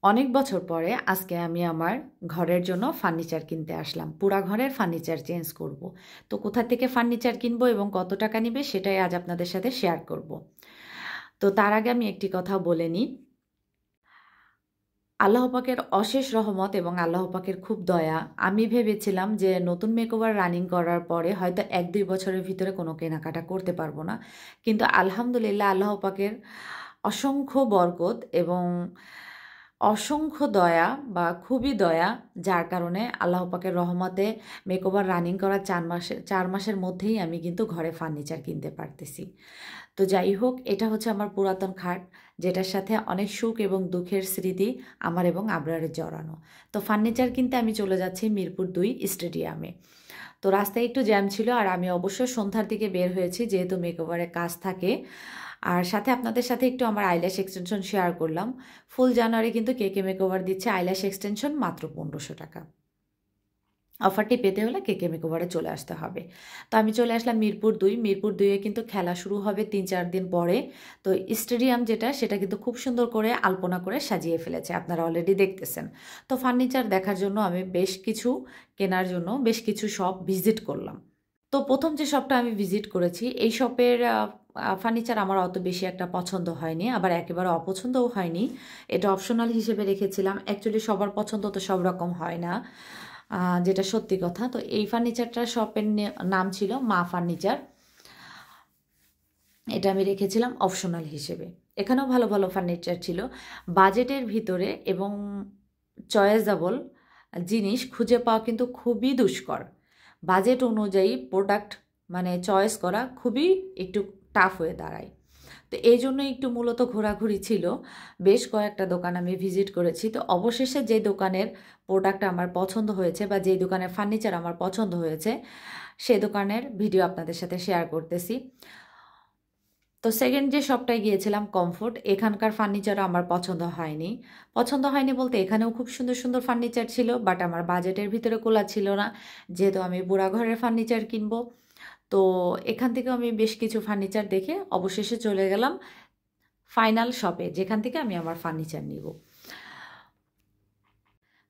অনেক বছর পরে আজকে আমি আমার ঘরের জন্য ফার্নিচার কিনতে আসলাম। পুরা ঘরের ফার্নিচার চেঞ্জ করব। তো কোথা থেকে ফার্নিচার কিনবো এবং কত টাকা নিবে সেটাই আজ আপনাদের সাথে শেয়ার করব। তো তার আগে আমি একটি কথা বলে নিই। আল্লাহ পাকের অশেষ রহমত এবং আল্লাহ পাকের খুব দয়া। আমি ভেবেছিলাম যে নতুন মেকওভার রানিং করার পরে হয়তো 1-2 বছরের ভিতরে কোনো কেনাকাটা করতে পারবো না। কিন্তু আলহামদুলিল্লাহ আল্লাহ পাকের অসংখ্য বরকত এবং অসংখ্য দয়া বা খুবই দয়া, যার কারণে আল্লাহ পাকের রহমতে মেকওভার রানিং করার 4 মাসের মধ্যেই আমি কিন্তু ঘরে ফার্নিচার কিনতে পারতেছি। তো যাই হোক, এটা হচ্ছে আমার পুরাতন খাট, যেটার সাথে অনেক সুখ এবং দুঃখের স্মৃতি আমার এবং আবরারের জড়ানো। তো ফার্নিচার কিনতে আমি চলে যাচ্ছি মিরপুর 2 স্টেডিয়ামে। তো রাস্তায় একটু জ্যাম ছিল আর আমি অবশ্য সন্ধ্যার দিকে বের হয়েছি, যেহেতু মেকওভারের কাজ থাকে। আর সাথে আপনাদের সাথে একটু আমার আইল্যাশ এক্সটেনশন শেয়ার করলাম। ফুল জানুয়ারি কিন্তু কেকে মেকওভার দিচ্ছে আইল্যাশ এক্সটেনশন মাত্র 1500 টাকা। অফারটি পেতে হলে কেকে মেকওভারে চলে আসতে হবে। তো আমি চলে আসলাম মিরপুর 2। মিরপুর 2-এ কিন্তু খেলা শুরু হবে 3-4 দিন পরে। তো স্টেডিয়াম যেটা, সেটা কিন্তু খুব সুন্দর করে আলপনা করে সাজিয়ে ফেলেছে, আপনারা অলরেডি দেখতেছেন। তো ফার্নিচার দেখার জন্য আমি বেশ কিছু কেনার জন্য বেশ কিছু শপ ভিজিট করলাম। তো প্রথম যে শপটা আমি ভিজিট করেছি, এই শপের ফার্নিচার আমার অত বেশি একটা পছন্দ হয়নি, আবার একেবারে অপছন্দও হয়নি। এটা অপশনাল হিসেবে রেখেছিলাম। অ্যাকচুয়ালি সবার পছন্দ তো সব রকম হয় না, যেটা সত্যি কথা। তো এই ফার্নিচারটার শপের নাম ছিল মা ফার্নিচার। এটা আমি রেখেছিলাম অপশনাল হিসেবে। এখানেও ভালো ভালো ফার্নিচার ছিল বাজেটের ভিতরে, এবং চয়েসেবল জিনিস খুঁজে পাওয়া কিন্তু খুবই দুষ্কর। বাজেট অনুযায়ী প্রোডাক্ট মানে চয়েস করা খুবই একটু টাফ হয়ে দাঁড়ায়। তো এই জন্য একটু মূলত ঘোরাঘুরি ছিল, বেশ কয়েকটা দোকান আমি ভিজিট করেছি। তো অবশেষে যে দোকানের প্রোডাক্ট আমার পছন্দ হয়েছে বা যে দোকানের ফার্নিচার আমার পছন্দ হয়েছে, সেই দোকানের ভিডিও আপনাদের সাথে শেয়ার করতেছি। তো সেকেন্ড যে শপটায় গিয়েছিলাম কমফোর্ট, এখানকার ফার্নিচারও আমার পছন্দ হয়নি বলতে এখানেও খুব সুন্দর সুন্দর ফার্নিচার ছিল, বাট আমার বাজেটের ভিতরে কোলা ছিল না, যেহেতু আমি বুড়া ঘরের ফার্নিচার কিনবো। তো এখান থেকে আমি বেশ কিছু ফার্নিচার দেখে অবশেষে চলে গেলাম ফাইনাল শপে, যেখান থেকে আমি আমার ফার্নিচার নিব।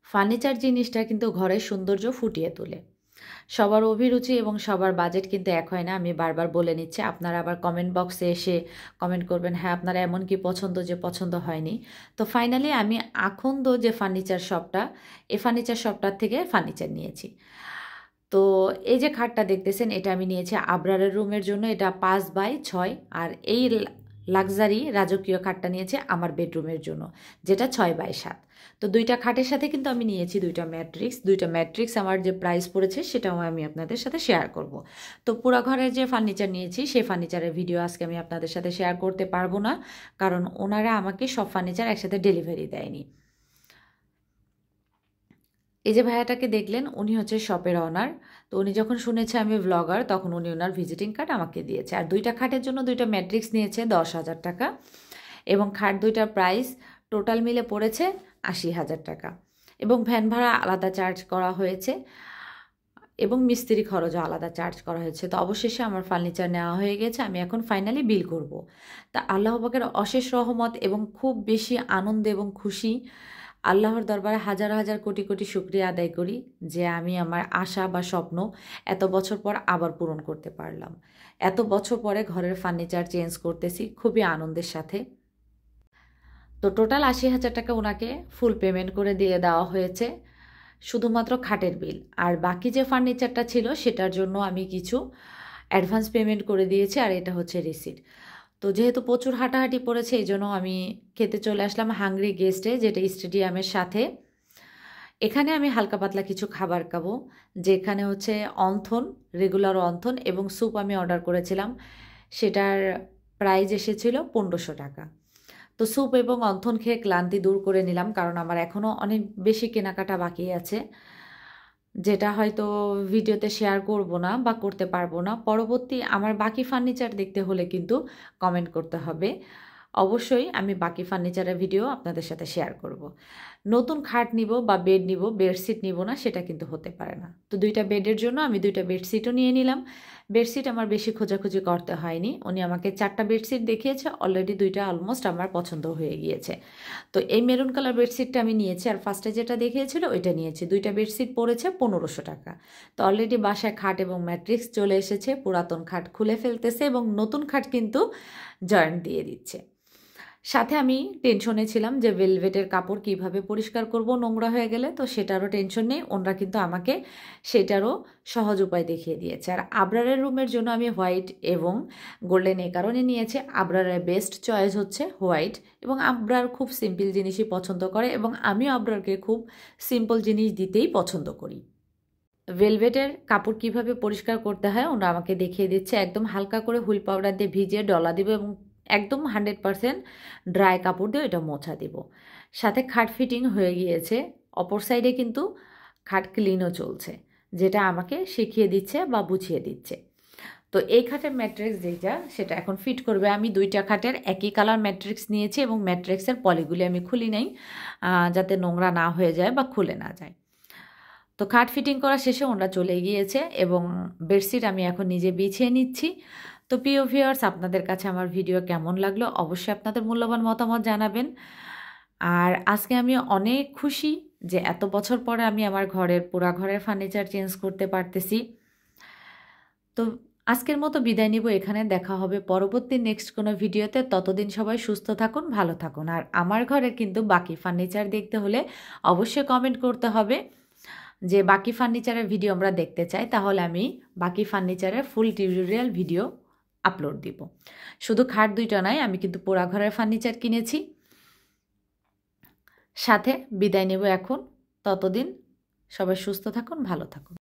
ফার্নিচার জিনিসটা কিন্তু ঘরের সৌন্দর্য ফুটিয়ে তোলে। সবার অভিরুচি এবং সবার বাজেট কিন্তু এক হয় না, আমি বারবার বলে নিচ্ছি। আপনারা আবার কমেন্ট বক্সে এসে কমেন্ট করবেন, হ্যাঁ আপনারা এমন কি পছন্দ যে পছন্দ হয়নি। তো ফাইনালি আমি আখন্দ যে ফার্নিচার শপটা, এই ফার্নিচার শপটার থেকে ফার্নিচার নিয়েছি। তো এই যে খাটটা দেখতেছেন, এটা আমি নিয়েছি আবরারের রুমের জন্য। এটা 5x6, আর এই লাক্সারি রাজকীয় খাটটা নিয়েছে আমার বেডরুমের জন্য, যেটা 6x7। তো দুইটা খাটের সাথে কিন্তু আমি নিয়েছি দুইটা ম্যাট্রিক্স আমার যে প্রাইস পড়েছে সেটাও আমি আপনাদের সাথে শেয়ার করব। তো পুরো ঘরের যে ফার্নিচার নিয়েছি সেই ফার্নিচারের ভিডিও আজকে আমি আপনাদের সাথে শেয়ার করতে পারবো না, কারণ ওনারা আমাকে সব ফার্নিচার একসাথে ডেলিভারি দেয়নি। এই যে ভাইয়াটাকে দেখলেন, উনি হচ্ছে শপের অনার। তো উনি যখন শুনেছে আমি ব্লগার, তখন উনি ওনার ভিজিটিং কার্ড আমাকে দিয়েছে। আর দুইটা খাটের জন্য দুইটা ম্যাট্রিক্স নিয়েছে 10,000 টাকা, এবং খাট দুইটার প্রাইস টোটাল মিলে পড়েছে 80,000 টাকা, এবং ভ্যান ভাড়া আলাদা চার্জ করা হয়েছে, এবং মিস্ত্রি খরচও আলাদা চার্জ করা হয়েছে। তো অবশেষে আমার ফার্নিচার নেওয়া হয়ে গেছে, আমি এখন ফাইনালি বিল করব। তা আল্লাহ পাকের অশেষ রহমত এবং খুব বেশি আনন্দ এবং খুশি, আল্লাহর দরবারে হাজার হাজার কোটি কোটি শুকরিয়া আদায় করি যে আমি আমার আশা বা স্বপ্ন এত বছর পর আবার পূরণ করতে পারলাম। এত বছর পরে ঘরের ফার্নিচার চেঞ্জ করতেছি খুবই আনন্দের সাথে। তো টোটাল 80,000 টাকা ওনাকে ফুল পেমেন্ট করে দিয়ে দেওয়া হয়েছে, শুধুমাত্র খাটের বিল। আর বাকি যে ফার্নিচারটা ছিল সেটার জন্য আমি কিছু অ্যাডভান্স পেমেন্ট করে দিয়েছি, আর এটা হচ্ছে রিসিট। তো যেহেতু প্রচুর হাঁটাহাঁটি পড়েছে, এই জন্য আমি খেতে চলে আসলাম হাংরি গেস্টে, যেটা স্টেডিয়ামের সাথে। এখানে আমি হালকা পাতলা কিছু খাবার খাবো, যেখানে হচ্ছে অন্থন, রেগুলার অন্থন এবং স্যুপ আমি অর্ডার করেছিলাম, সেটার প্রাইস এসেছিল 1500 টাকা। তো স্যুপ এবং অন্থন খেয়ে ক্লান্তি দূর করে নিলাম, কারণ আমার এখনও অনেক বেশি কেনাকাটা বাকি আছে, যেটা হয়তো ভিডিওতে শেয়ার করব না বা করতে পারবো না। পরবর্তী আমার বাকি ফার্নিচার দেখতে হলে কিন্তু কমেন্ট করতে হবে, অবশ্যই আমি বাকি ফার্নিচারের ভিডিও আপনাদের সাথে শেয়ার করব। নতুন খাট নিব বা বেড নিব, বেডশিট নিব না সেটা কিন্তু হতে পারে না। তো দুইটা বেডের জন্য আমি দুইটা বেডশিটও নিয়ে নিলাম। বেডশিট আমার বেশি খোঁজাখুঁজি করতে হয়নি, উনি আমাকে 4টা বেডশিট দেখিয়েছে, অলরেডি 2টা অলমোস্ট আমার পছন্দ হয়ে গিয়েছে। তো এই মেরুন কালার বেডশিটটা আমি নিয়েছি, আর ফার্স্টে যেটা দেখিয়েছিল ওইটা নিয়েছি। 2টা বেডশিট পড়েছে 1500 টাকা। তো অলরেডি বাসায় খাট এবং ম্যাট্রিক্স চলে এসেছে, পুরাতন খাট খুলে ফেলতেছে এবং নতুন খাট কিন্তু জয়েন্ট দিয়ে দিচ্ছে। সাথে আমি টেনশনে ছিলাম যে ভেলভেটের কাপড় কিভাবে পরিষ্কার করব নোংরা হয়ে গেলে, তো সেটারও টেনশন নেই, ওনারা কিন্তু আমাকে সেটারও সহজ উপায় দেখিয়ে দিয়েছে। আর আবরারের রুমের জন্য আমি হোয়াইট এবং গোল্ডেন এই কারণে নিয়েছি, আবরারের বেস্ট চয়েস হচ্ছে হোয়াইট, এবং আবরার খুব সিম্পল জিনিসই পছন্দ করে এবং আমিও আবরারকে খুব সিম্পল জিনিস দিতেই পছন্দ করি। ভেলভেটের কাপড় কিভাবে পরিষ্কার করতে হয় ওরা আমাকে দেখিয়ে দিচ্ছে। একদম হালকা করে হুইল পাউডার দিয়ে ভিজিয়ে ডলা দিব এবং একদম 100% ড্রাই কাপড় দিয়ে এটা মোছা দিব। সাথে খাট ফিটিং হয়ে গিয়েছে, অপর সাইডে কিন্তু খাট ক্লিনও চলছে, যেটা আমাকে শিখিয়ে দিচ্ছে বা বুঝিয়ে দিচ্ছে। তো এই খাটের ম্যাট্রিক্স যেটা সেটা এখন ফিট করবে। আমি 2টা খাটের একই কালার ম্যাট্রিক্স নিয়েছি এবং ম্যাট্রিক্সের পলিগুলি আমি খুলি নাই, যাতে নোংরা না হয়ে যায় বা খুলে না যায়। তো খাট ফিটিং করা শেষে ওনারা চলে গিয়েছে এবং বেডশিট আমি এখন নিজে বিছিয়ে নিচ্ছি। তো প্রিয় ভিউয়ার্স, আপনাদের কাছে আমার ভিডিও কেমন লাগলো অবশ্যই আপনাদের মূল্যবান মতামত জানাবেন। আর আজকে আমি অনেক খুশি যে এত বছর পরে আমি আমার পুরা ঘরের ফার্নিচার চেঞ্জ করতে পারতেছি। তো আজকের মতো বিদায় নিব এখানে, দেখা হবে পরবর্তী নেক্সট কোনো ভিডিওতে। ততদিন সবাই সুস্থ থাকুন, ভালো থাকুন। আর আমার ঘরের কিন্তু বাকি ফার্নিচার দেখতে হলে অবশ্যই কমেন্ট করতে হবে যে বাকি ফার্নিচারের ভিডিও আমরা দেখতে চাই, তাহলে আমি বাকি ফার্নিচারের ফুল টিউটোরিয়াল ভিডিও আপলোড দিব। শুধু খাট 2টা নয়, আমি কিন্তু পোড়া ঘরের ফার্নিচার কিনেছি। সাথে বিদায় নেব এখন, ততদিন সবাই সুস্থ থাকুন, ভালো থাকুন।